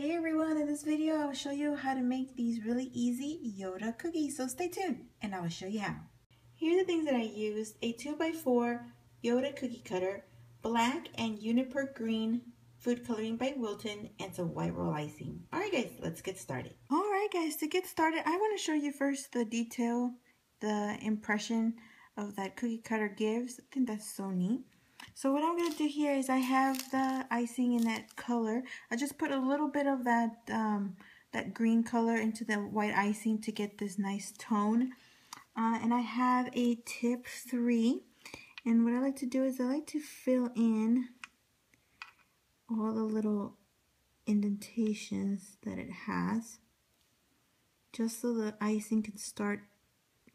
Hey everyone, in this video I will show you how to make these really easy Yoda cookies, so stay tuned and I will show you how. Here are the things that I used: a 2x4 Yoda cookie cutter, black and Uniper green food coloring by Wilton, and some white roll icing. Alright guys, let's get started. Alright guys, to get started I want to show you first the detail, the impression of that cookie cutter gives. I think that's so neat. So what I'm going to do here is I have the icing in that color. I just put a little bit of that that green color into the white icing to get this nice tone. And I have a tip 3. And what I like to do is I like to fill in all the little indentations that it has, just so the icing can start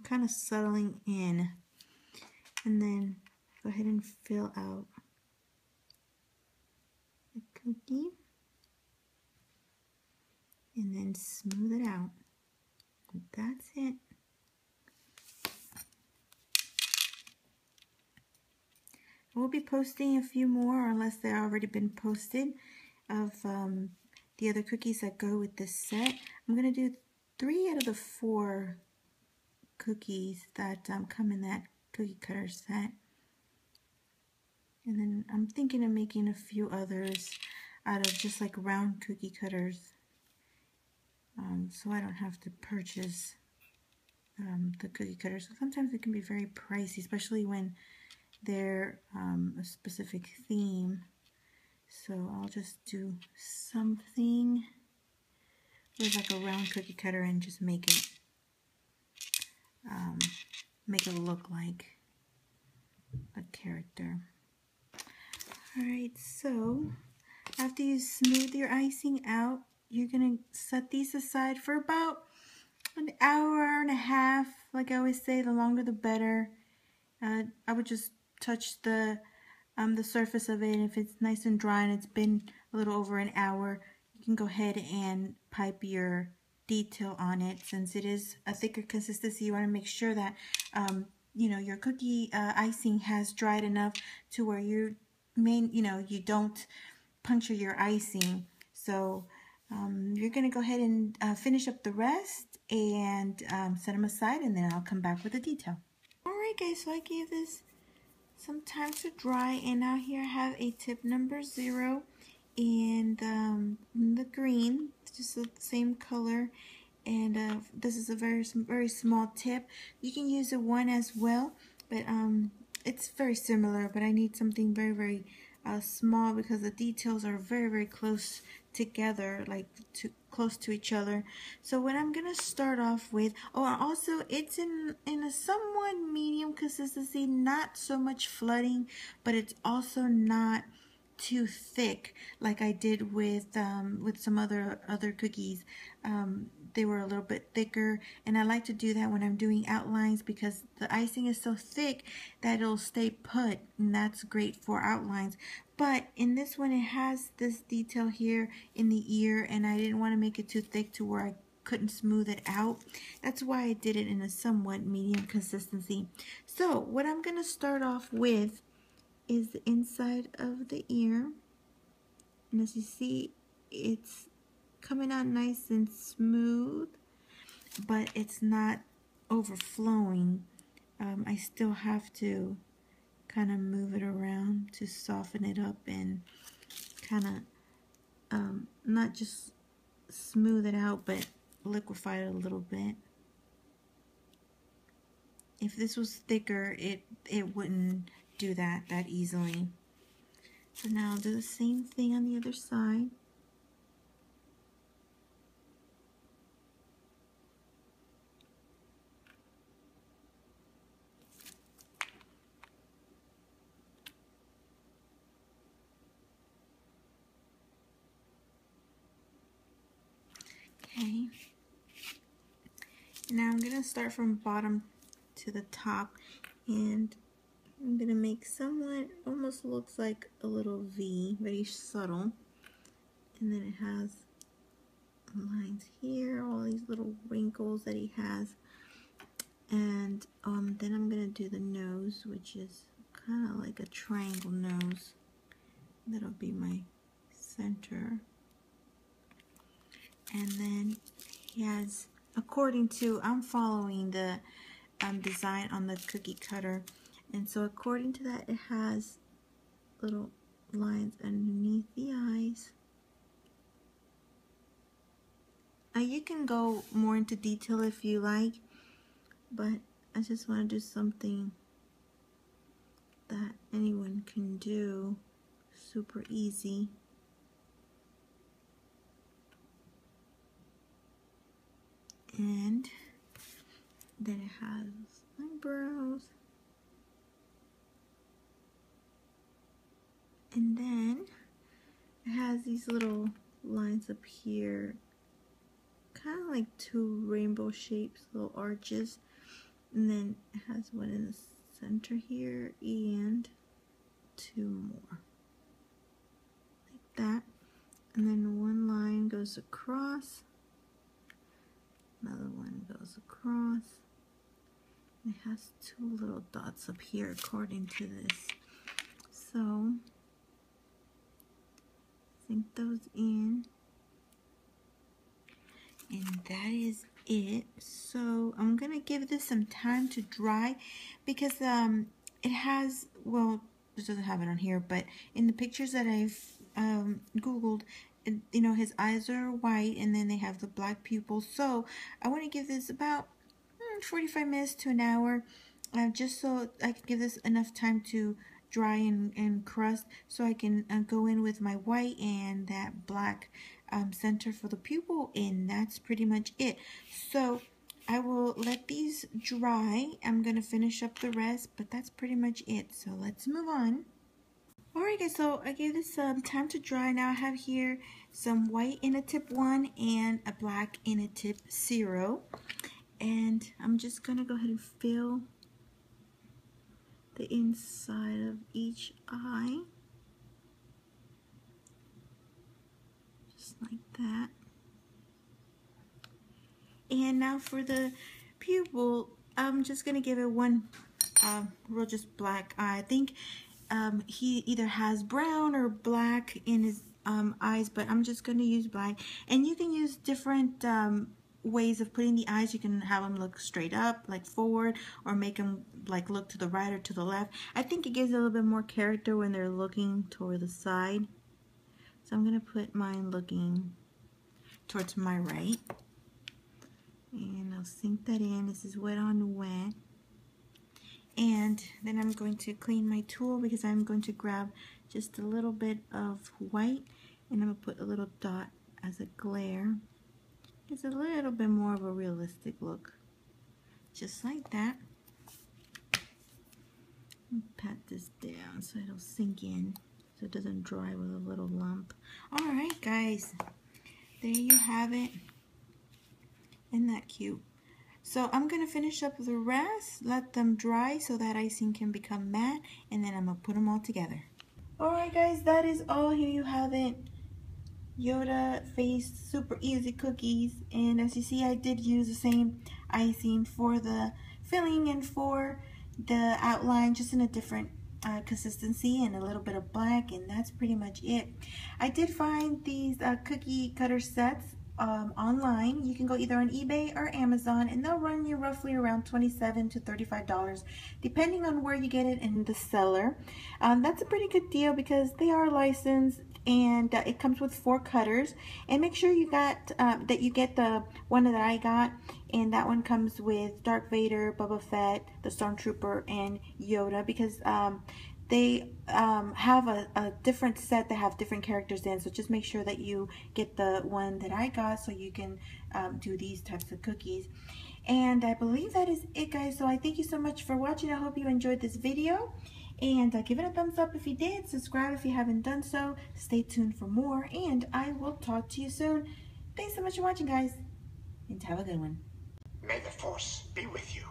kind of settling in. And then go ahead and fill out the cookie and then smooth it out. And that's it. We'll be posting a few more, unless they've already been posted, of the other cookies that go with this set. I'm going to do 3 out of the 4 cookies that come in that cookie cutter set. And then I'm thinking of making a few others out of just like round cookie cutters, so I don't have to purchase the cookie cutters. Sometimes it can be very pricey, especially when they're a specific theme. So I'll just do something with like a round cookie cutter and just make it look like a character. Alright, so after you smooth your icing out, you're gonna set these aside for about an hour and a half. Like I always say, the longer the better. I would just touch the surface of it. If it's nice and dry and it's been a little over an hour, you can go ahead and pipe your detail on it. Since it is a thicker consistency, you want to make sure that you know, your cookie icing has dried enough to where you don't puncture your icing. So you're going to go ahead and finish up the rest and set them aside, and then I'll come back with the detail. Alright guys, so I gave this some time to dry, and now here I have a tip number 0 and the green, just the same color, and this is a very small tip. You can use a 1 as well, but it's very similar, but I need something very small because the details are very close together, like close to each other. So what I'm gonna start off with, oh, and also it's in a somewhat medium consistency, not so much flooding, but it's also not too thick like I did with some other cookies. They were a little bit thicker, and I like to do that when I'm doing outlines because the icing is so thick that it'll stay put, and that's great for outlines. But in this one, it has this detail here in the ear, and I didn't want to make it too thick to where I couldn't smooth it out. That's why I did it in a somewhat medium consistency. So what I'm going to start off with is the inside of the ear, and as you see, it's coming out nice and smooth, but it's not overflowing. I still have to kind of move it around to soften it up and kind of not just smooth it out, but liquefy it a little bit. If this was thicker, it wouldn't do that easily. So now I'll do the same thing on the other side. Okay. Now I'm going to start from bottom to the top, and I'm going to make somewhat, almost looks like a little V, very subtle. And then it has lines here, all these little wrinkles that he has. And then I'm going to do the nose, which is kind of like a triangle nose. That'll be my center. And then he has, according to, I'm following the design on the cookie cutter, and so according to that, it has little lines underneath the eyes. You can go more into detail if you like, but I just want to do something that anyone can do, super easy. And then it has eyebrows, and then it has these little lines up here, kind of like two rainbow shapes, little arches, and then it has one in the center here and two more like that, and then one line goes across, another one goes across. It has two little dots up here according to this, so sink those in, and that is it. So I'm gonna give this some time to dry because it has, well, this doesn't have it on here, but in the pictures that I've googled, you know, his eyes are white and then they have the black pupils. So I want to give this about 45 minutes to an hour, just so I can give this enough time to dry and crust, so I can go in with my white and that black center for the pupil, and that's pretty much it. So I will let these dry. I'm gonna finish up the rest, but that's pretty much it. So let's move on. Alright guys, so I gave this time to dry. Now I have here some white in a tip 1 and a black in a tip 0. And I'm just gonna go ahead and fill the inside of each eye, just like that. And now for the pupil, I'm just gonna give it one real just black eye. I think he either has brown or black in his eyes, but I'm just gonna use black. And you can use different ways of putting the eyes. You can have them look straight up, like forward, or make them like look to the right or to the left. I think it gives a little bit more character when they're looking toward the side. So I'm gonna put mine looking towards my right, and I'll sink that in. This is wet on wet. And then I'm going to clean my tool because I'm going to grab just a little bit of white, and I'm gonna put a little dot as a glare. It's a little bit more of a realistic look, just like that. Pat this down so it'll sink in, so it doesn't dry with a little lump. Alright guys, there you have it. Isn't that cute? So I'm going to finish up the rest, let them dry so that icing can become matte, and then I'm going to put them all together. Alright guys, that is all. Here you have it. Yoda face super easy cookies, and as you see, I did use the same icing for the filling and for the outline, just in a different consistency and a little bit of black, and that's pretty much it. I did find these cookie cutter sets online. You can go either on eBay or Amazon, and they'll run you roughly around $27 to $35 depending on where you get it in the seller. That's a pretty good deal because they are licensed, and it comes with 4 cutters. And make sure you got that you get the one that I got, and that one comes with Darth Vader, Boba Fett, the Stormtrooper, and Yoda, because they have a different set that have different characters in. So just make sure that you get the one that I got so you can do these types of cookies. And I believe that is it, guys. So I thank you so much for watching. I hope you enjoyed this video. And give it a thumbs up if you did. Subscribe if you haven't done so. Stay tuned for more. And I will talk to you soon. Thanks so much for watching, guys. And have a good one. May the Force be with you.